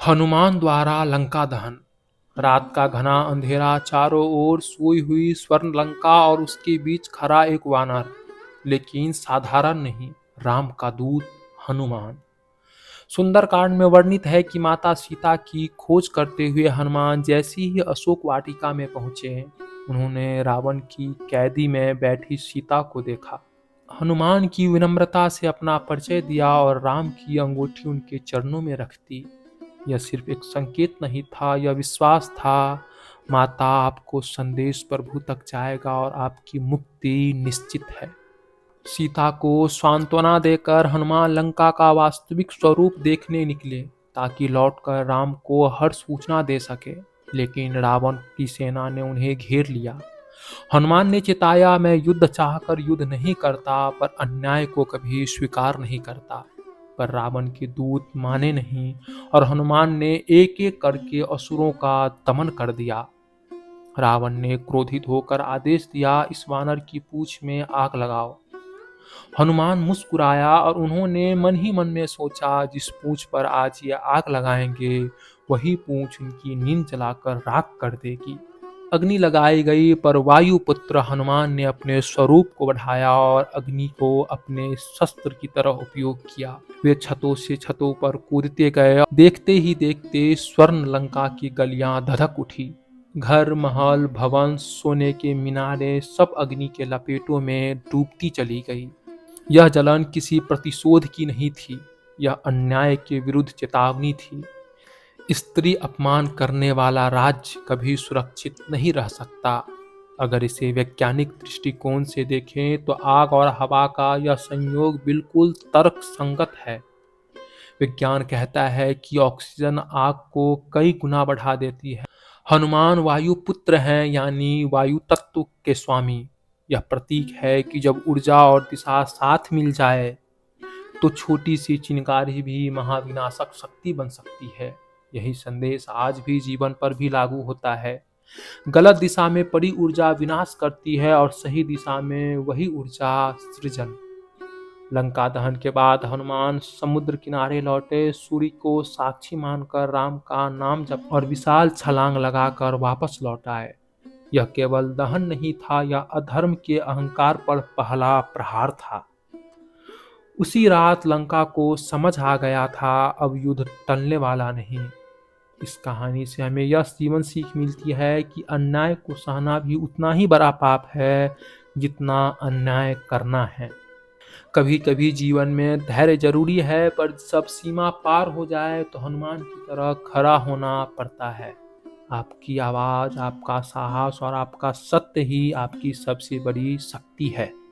हनुमान द्वारा लंका दहन। रात का घना अंधेरा, चारों ओर सोई हुई स्वर्ण लंका और उसके बीच खड़ा एक वानर, लेकिन साधारण नहीं, राम का दूत हनुमान। सुंदरकांड में वर्णित है कि माता सीता की खोज करते हुए हनुमान जैसे ही अशोक वाटिका में पहुंचे, उन्होंने रावण की कैदी में बैठी सीता को देखा। हनुमान की विनम्रता से अपना परिचय दिया और राम की अंगूठी उनके चरणों में रख दी। यह सिर्फ एक संकेत नहीं था, यह विश्वास था, माता, आपको संदेश प्रभु तक जाएगा और आपकी मुक्ति निश्चित है। सीता को सांत्वना देकर हनुमान लंका का वास्तविक स्वरूप देखने निकले, ताकि लौटकर राम को हर सूचना दे सके। लेकिन रावण की सेना ने उन्हें घेर लिया। हनुमान ने चिताया, मैं युद्ध चाहकर युद्ध नहीं करता, पर अन्याय को कभी स्वीकार नहीं करता। पर रावण के दूत माने नहीं और हनुमान ने एक एक करके असुरों का दमन कर दिया। रावण ने क्रोधित होकर आदेश दिया, इस वानर की पूंछ में आग लगाओ। हनुमान मुस्कुराया और उन्होंने मन ही मन में सोचा, जिस पूंछ पर आज ये आग लगाएंगे, वही पूंछ उनकी नींद जलाकर राख कर देगी। अग्नि लगाई गई, पर वायुपुत्र हनुमान ने अपने स्वरूप को बढ़ाया और अग्नि को अपने शस्त्र की तरह उपयोग किया। वे छतों से छतों पर कूदते गए। देखते ही देखते स्वर्ण लंका की गलियां धधक उठी। घर, महल, भवन, सोने के मीनारे सब अग्नि के लपेटों में डूबती चली गई। यह जलन किसी प्रतिशोध की नहीं थी, यह अन्याय के विरुद्ध चेतावनी थी। स्त्री अपमान करने वाला राज्य कभी सुरक्षित नहीं रह सकता। अगर इसे वैज्ञानिक दृष्टिकोण से देखें तो आग और हवा का यह संयोग बिल्कुल तर्क संगत है। विज्ञान कहता है कि ऑक्सीजन आग को कई गुना बढ़ा देती है। हनुमान वायुपुत्र हैं, यानी वायु तत्व के स्वामी। यह प्रतीक है कि जब ऊर्जा और दिशा साथ मिल जाए तो छोटी सी चिंगारी भी महाविनाशक शक्ति बन सकती है। यही संदेश आज भी जीवन पर भी लागू होता है। गलत दिशा में पड़ी ऊर्जा विनाश करती है और सही दिशा में वही ऊर्जा सृजन। लंका दहन के बाद हनुमान समुद्र किनारे लौटे, सूर्य को साक्षी मानकर राम का नाम जप और विशाल छलांग लगाकर वापस लौट आए। यह केवल दहन नहीं था, यह अधर्म के अहंकार पर पहला प्रहार था। उसी रात लंका को समझ आ गया था, अब युद्ध टलने वाला नहीं। इस कहानी से हमें यह जीवन सीख मिलती है कि अन्याय को सहना भी उतना ही बड़ा पाप है जितना अन्याय करना है। कभी कभी जीवन में धैर्य जरूरी है, पर जब सीमा पार हो जाए तो हनुमान की तरह खड़ा होना पड़ता है। आपकी आवाज, आपका साहस और आपका सत्य ही आपकी सबसे बड़ी शक्ति है।